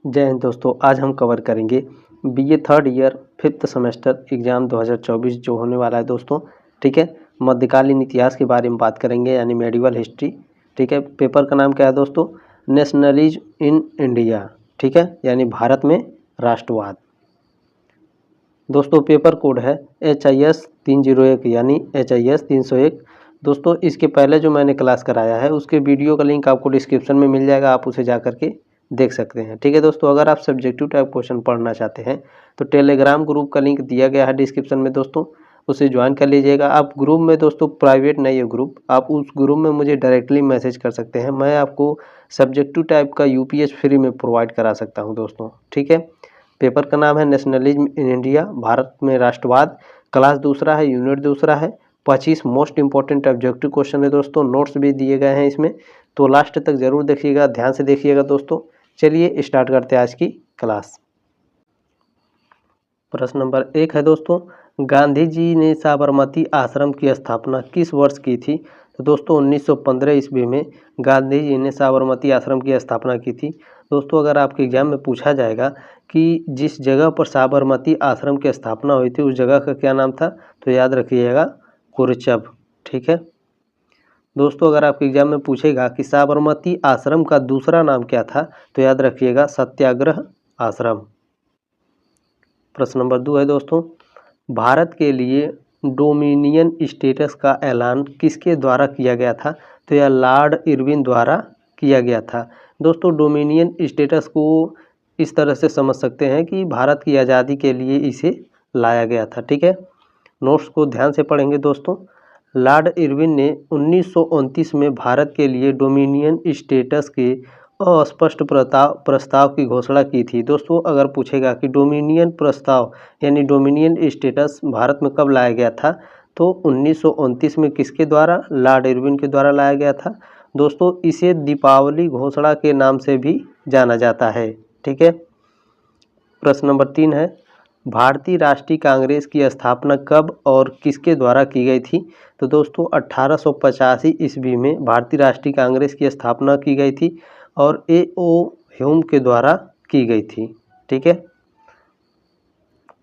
जय हिंद दोस्तों। आज हम कवर करेंगे BA third year 5th semester exam 2024 जो होने वाला है दोस्तों। ठीक है, मध्यकालीन इतिहास के बारे में बात करेंगे यानी मेडिवल हिस्ट्री। ठीक है, पेपर का नाम क्या है दोस्तों? Nationalism in India. ठीक है, यानी भारत में राष्ट्रवाद। दोस्तों पेपर कोड है HIS 301 यानी HIS 301। दोस्तों इसके पहले जो मैंने क्लास कराया है उसके वीडियो का लिंक आपको डिस्क्रिप्शन में मिल जाएगा, आप उसे जा करके देख सकते हैं। ठीक है दोस्तों, अगर आप सब्जेक्टिव टाइप क्वेश्चन पढ़ना चाहते हैं तो टेलीग्राम ग्रुप का लिंक दिया गया है डिस्क्रिप्शन में दोस्तों, उसे ज्वाइन कर लीजिएगा। आप ग्रुप में दोस्तों, प्राइवेट नहीं है ग्रुप, आप उस ग्रुप में मुझे डायरेक्टली मैसेज कर सकते हैं। मैं आपको सब्जेक्टिव टाइप का UPS फ्री में प्रोवाइड करा सकता हूँ दोस्तों। ठीक है, पेपर का नाम है नेशनलिज्म इन इंडिया, भारत में राष्ट्रवाद। क्लास दूसरा है, यूनिट दूसरा है। 25 मोस्ट इंपॉर्टेंट ऑब्जेक्टिव क्वेश्चन है दोस्तों, नोट्स भी दिए गए हैं इसमें, तो लास्ट तक जरूर देखिएगा, ध्यान से देखिएगा दोस्तों। चलिए स्टार्ट करते हैं आज की क्लास। प्रश्न नंबर 1 है दोस्तों, गांधी जी ने साबरमती आश्रम की स्थापना किस वर्ष की थी? तो दोस्तों 1915 ईस्वी में गांधी जी ने साबरमती आश्रम की स्थापना की थी। दोस्तों अगर आपके एग्जाम में पूछा जाएगा कि जिस जगह पर साबरमती आश्रम की स्थापना हुई थी उस जगह का क्या नाम था, तो याद रखिएगा कुरचब। ठीक है दोस्तों, अगर आपके एग्जाम में पूछेगा कि साबरमती आश्रम का दूसरा नाम क्या था, तो याद रखिएगा सत्याग्रह आश्रम। प्रश्न नंबर 2 है दोस्तों, भारत के लिए डोमिनियन स्टेटस का ऐलान किसके द्वारा किया गया था? तो यह लॉर्ड इरविन द्वारा किया गया था। दोस्तों डोमिनियन स्टेटस को इस तरह से समझ सकते हैं कि भारत की आज़ादी के लिए इसे लाया गया था। ठीक है, नोट्स को ध्यान से पढ़ेंगे दोस्तों। लॉर्ड इरविन ने 1929 में भारत के लिए डोमिनियन स्टेटस के अस्पष्ट प्रस्ताव की घोषणा की थी। दोस्तों अगर पूछेगा कि डोमिनियन प्रस्ताव यानी डोमिनियन स्टेटस भारत में कब लाया गया था, तो 1929 में किसके द्वारा? लॉर्ड इरविन के द्वारा लाया गया था। दोस्तों इसे दीपावली घोषणा के नाम से भी जाना जाता है। ठीक है, प्रश्न नंबर 3 है, भारतीय राष्ट्रीय कांग्रेस की स्थापना कब और किसके द्वारा की गई थी? तो दोस्तों 1885 ईस्वी में भारतीय राष्ट्रीय कांग्रेस की स्थापना की गई थी और A.O. ह्यूम के द्वारा की गई थी। ठीक है,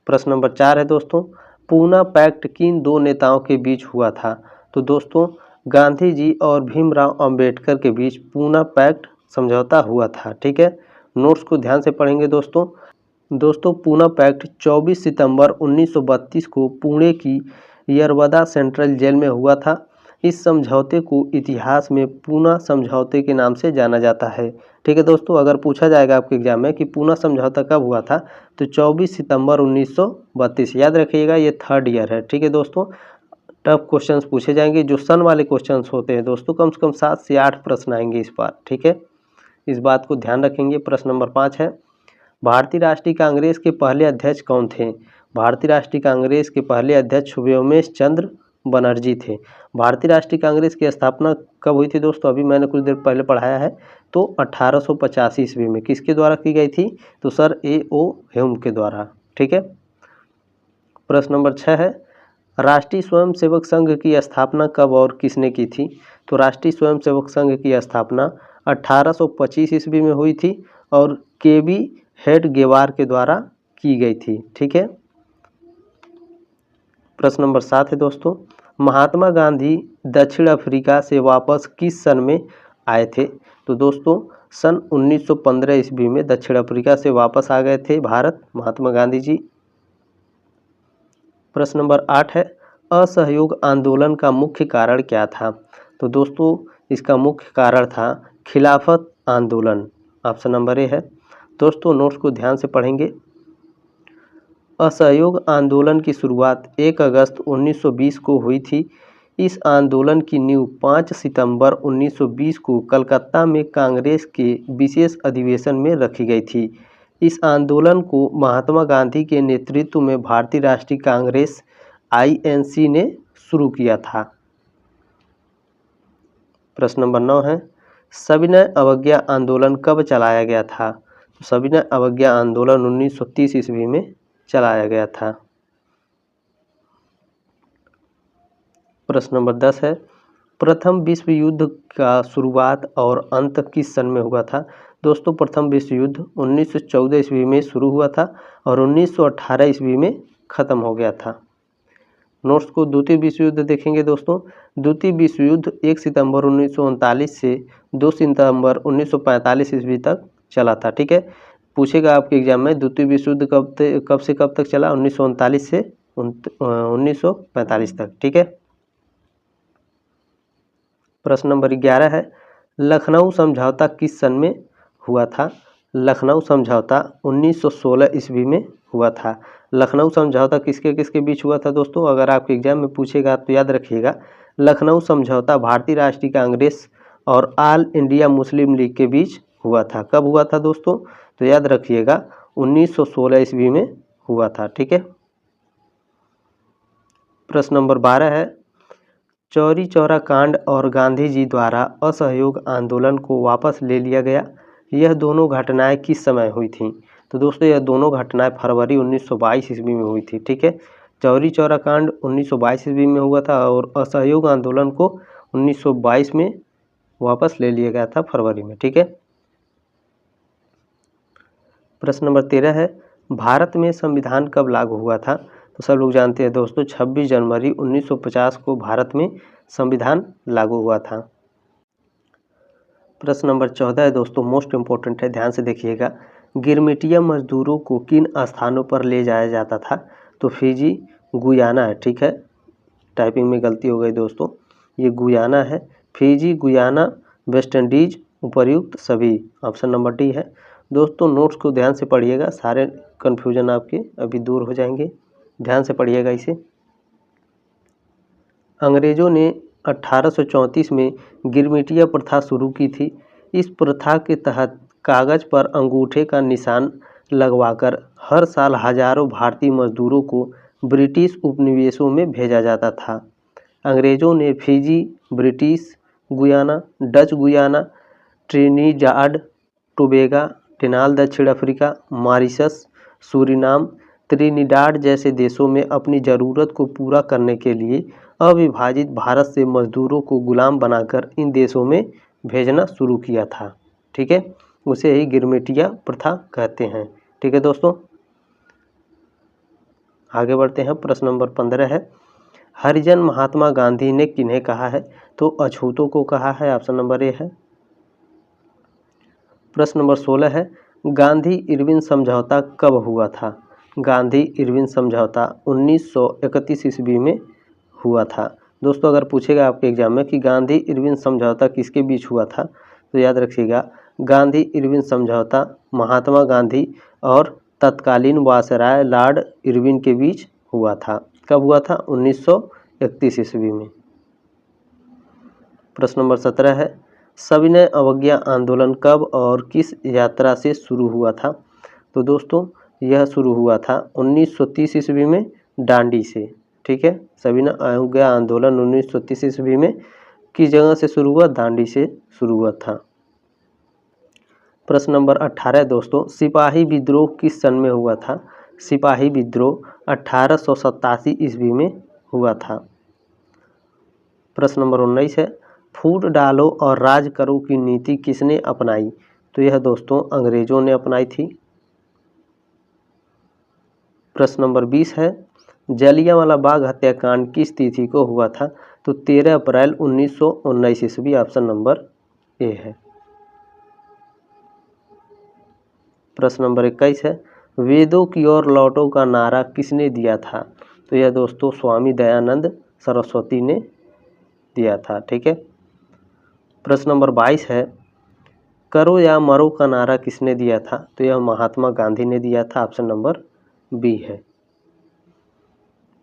प्रश्न नंबर 4 है दोस्तों, पूना पैक्ट किन दो नेताओं के बीच हुआ था? तो दोस्तों गांधी जी और भीमराव अंबेडकर के बीच पूना पैक्ट समझौता हुआ था। ठीक है, नोट्स को ध्यान से पढ़ेंगे दोस्तों पूना पैक्ट 24 सितंबर 1932 को पुणे की यरवदा सेंट्रल जेल में हुआ था। इस समझौते को इतिहास में पूना समझौते के नाम से जाना जाता है। ठीक है दोस्तों, अगर पूछा जाएगा आपके एग्जाम में कि पूना समझौता कब हुआ था, तो 24 सितंबर 1932। याद रखिएगा ये थर्ड ईयर है। ठीक है दोस्तों, टफ क्वेश्चंस पूछे जाएंगे, जो सन वाले क्वेश्चंस होते हैं दोस्तों, कम से कम 7 से 8 प्रश्न आएंगे इस बार। ठीक है, इस बात को ध्यान रखेंगे। प्रश्न नंबर 5 है, भारतीय राष्ट्रीय कांग्रेस के पहले अध्यक्ष कौन थे? भारतीय राष्ट्रीय कांग्रेस के पहले अध्यक्ष व्योमेश चंद्र बनर्जी थे। भारतीय राष्ट्रीय कांग्रेस की स्थापना कब हुई थी दोस्तों? अभी मैंने कुछ देर पहले पढ़ाया है, तो 1885 ईस्वी में। किसके द्वारा की गई थी? तो सर A.O. ह्यूम के द्वारा। ठीक है, प्रश्न नंबर 6 है, राष्ट्रीय स्वयंसेवक संघ की स्थापना कब और किसने की थी? तो राष्ट्रीय स्वयंसेवक संघ की स्थापना 1825 ईस्वी में हुई थी और KB हेडगेवार के द्वारा की गई थी। ठीक है, प्रश्न नंबर 7 है दोस्तों, महात्मा गांधी दक्षिण अफ्रीका से वापस किस सन में आए थे? तो दोस्तों सन 1915 ईस्वी में दक्षिण अफ्रीका से वापस आ गए थे भारत महात्मा गांधी जी। प्रश्न नंबर 8 है, असहयोग आंदोलन का मुख्य कारण क्या था? तो दोस्तों इसका मुख्य कारण था खिलाफत आंदोलन। ऑप्शन नंबर A है। दोस्तों नोट्स को ध्यान से पढ़ेंगे। असहयोग आंदोलन की शुरुआत 1 अगस्त 1920 को हुई थी। इस आंदोलन की नींव 5 सितंबर 1920 को कलकत्ता में कांग्रेस के विशेष अधिवेशन में रखी गई थी। इस आंदोलन को महात्मा गांधी के नेतृत्व में भारतीय राष्ट्रीय कांग्रेस INC ने शुरू किया था। प्रश्न नंबर 9 है, सविनय अवज्ञा आंदोलन कब चलाया गया था? तो सविनय अवज्ञा आंदोलन 1930 ईस्वी में चलाया गया था। प्रश्न नंबर 10 है, प्रथम विश्व युद्ध का शुरुआत और अंत किस सन में हुआ था? दोस्तों प्रथम विश्व युद्ध 1914 ईस्वी में शुरू हुआ था और 1918 ईस्वी में ख़त्म हो गया था। नोट्स को द्वितीय विश्व युद्ध देखेंगे दोस्तों। द्वितीय विश्व युद्ध 1 सितंबर 1939 से 2 सितंबर 1945 ईस्वी तक चला था। ठीक है, पूछेगा आपके एग्जाम में द्वितीय विश्व युद्ध कब से कब तक चला, 1939 से 1945 तक। ठीक है, प्रश्न नंबर 11 है, लखनऊ समझौता किस सन में हुआ था? लखनऊ समझौता 1916 ईस्वी में हुआ था। लखनऊ समझौता किसके किसके बीच हुआ था दोस्तों? अगर आपके एग्जाम में पूछेगा तो याद रखिएगा, लखनऊ समझौता भारतीय राष्ट्रीय कांग्रेस और ऑल इंडिया मुस्लिम लीग के बीच हुआ था। कब हुआ था दोस्तों? तो याद रखिएगा 1916 ईस्वी में हुआ था। ठीक है, प्रश्न नंबर 12 है, चौरी चौरा कांड और गांधी जी द्वारा असहयोग आंदोलन को वापस ले लिया गया, यह दोनों घटनाएं किस समय हुई थीं? तो दोस्तों यह दोनों घटनाएं फरवरी 1922 ईस्वी में हुई थी। ठीक है, चौरी चौरा कांड 1922 ईस्वी में हुआ था और असहयोग आंदोलन को 1922 में वापस ले लिया गया था, फरवरी में। ठीक है, प्रश्न नंबर 13 है, भारत में संविधान कब लागू हुआ था? तो सब लोग जानते हैं दोस्तों, 26 जनवरी 1950 को भारत में संविधान लागू हुआ था। प्रश्न नंबर 14 है दोस्तों, मोस्ट इम्पोर्टेंट है, ध्यान से देखिएगा। गिरमिटिया मजदूरों को किन स्थानों पर ले जाया जाता था? तो फिजी, गुयाना है। ठीक है, टाइपिंग में गलती हो गई दोस्तों, ये गुयाना है। फिजी, गुयाना, वेस्ट इंडीज, उपर्युक्त सभी। ऑप्शन नंबर डी है। दोस्तों नोट्स को ध्यान से पढ़िएगा, सारे कन्फ्यूजन आपके अभी दूर हो जाएंगे। ध्यान से पढ़िएगा इसे। अंग्रेजों ने 1834 में गिरमिटिया प्रथा शुरू की थी। इस प्रथा के तहत कागज पर अंगूठे का निशान लगवाकर हर साल हजारों भारतीय मजदूरों को ब्रिटिश उपनिवेशों में भेजा जाता था। अंग्रेजों ने Fiji, British Guyana, Dutch Guyana, Trinidad Tobago, Trinidad दक्षिण अफ्रीका, मॉरिशस, सूरीनाम, त्रिनिडाड जैसे देशों में अपनी ज़रूरत को पूरा करने के लिए अविभाजित भारत से मजदूरों को गुलाम बनाकर इन देशों में भेजना शुरू किया था। ठीक है, उसे ही गिरमिटिया प्रथा कहते हैं। ठीक है दोस्तों, आगे बढ़ते हैं। प्रश्न नंबर 15 है, हरिजन महात्मा गांधी ने किन्हें कहा है? तो अछूतों को कहा है। ऑप्शन नंबर ए है। प्रश्न नंबर 16 है, गांधी इरविन समझौता कब हुआ था? गांधी इरविन समझौता 1931 ईस्वी में हुआ था। दोस्तों अगर पूछेगा आपके एग्जाम में कि गांधी इरविन समझौता किसके बीच हुआ था, तो याद रखिएगा, गांधी इरविन समझौता महात्मा गांधी और तत्कालीन वायसराय लॉर्ड इरविन के बीच हुआ था। कब हुआ था? 1931 ईस्वी में। प्रश्न नंबर 17 है, सविनय अवज्ञा आंदोलन कब और किस यात्रा से शुरू हुआ था? तो दोस्तों यह शुरू हुआ था 1930 ईस्वी में डांडी से। ठीक है, सविनय अवज्ञा आंदोलन 1930 ईस्वी में किस जगह से शुरू हुआ? दांडी से शुरू हुआ था। प्रश्न नंबर 18 दोस्तों, सिपाही विद्रोह किस सन में हुआ था? सिपाही विद्रोह 1887 ईस्वी में हुआ था। प्रश्न नंबर 19 है, फूट डालो और राज करो की नीति किसने अपनाई? तो यह दोस्तों अंग्रेजों ने अपनाई थी। प्रश्न नंबर 20 है, जलियांवाला बाग हत्याकांड किस तिथि को हुआ था? तो 13 अप्रैल 1919 ईस्वी। ऑप्शन नंबर ए है। प्रश्न नंबर 21 है, वेदों की ओर लौटो का नारा किसने दिया था? तो यह दोस्तों स्वामी दयानंद सरस्वती ने दिया था। ठीक है, प्रश्न नंबर 22 है, करो या मरो का नारा किसने दिया था? तो यह महात्मा गांधी ने दिया था। ऑप्शन नंबर बी है।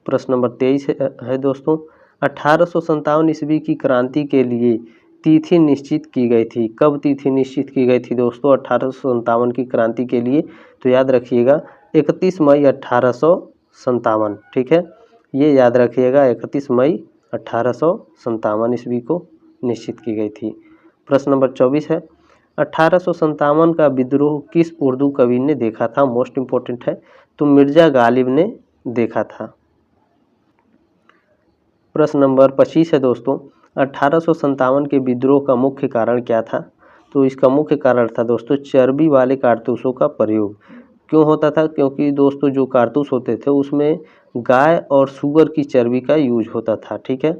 प्रश्न नंबर 23 है दोस्तों, 1857 ईस्वी की क्रांति के लिए तिथि निश्चित की गई थी। कब तिथि निश्चित की गई थी दोस्तों 1857 की क्रांति के लिए? तो याद रखिएगा 31 मई 1857। ठीक है, ये याद रखिएगा 31 मई 1857 ईस्वी को निश्चित की गई थी। प्रश्न नंबर 24 है, 1857 का विद्रोह किस उर्दू कवि ने देखा था? मोस्ट इम्पोर्टेंट है, तो मिर्जा गालिब ने देखा था। प्रश्न नंबर 25 है दोस्तों, 1857 के विद्रोह का मुख्य कारण क्या था? तो इसका मुख्य कारण था दोस्तों चर्बी वाले कारतूसों का प्रयोग। क्यों होता था? क्योंकि दोस्तों जो कारतूस होते थे उसमें गाय और सूअर की चर्बी का यूज होता था। ठीक है,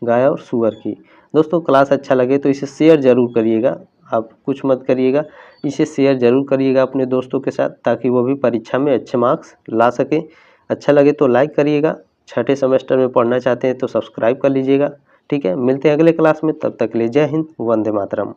गाय और सूअर की। दोस्तों क्लास अच्छा लगे तो इसे शेयर ज़रूर करिएगा, आप कुछ मत करिएगा, इसे शेयर ज़रूर करिएगा अपने दोस्तों के साथ, ताकि वो भी परीक्षा में अच्छे मार्क्स ला सके। अच्छा लगे तो लाइक करिएगा, छठे सेमेस्टर में पढ़ना चाहते हैं तो सब्सक्राइब कर लीजिएगा। ठीक है, मिलते हैं अगले क्लास में, तब तक के लिए जय हिंद, वंदे मातरम।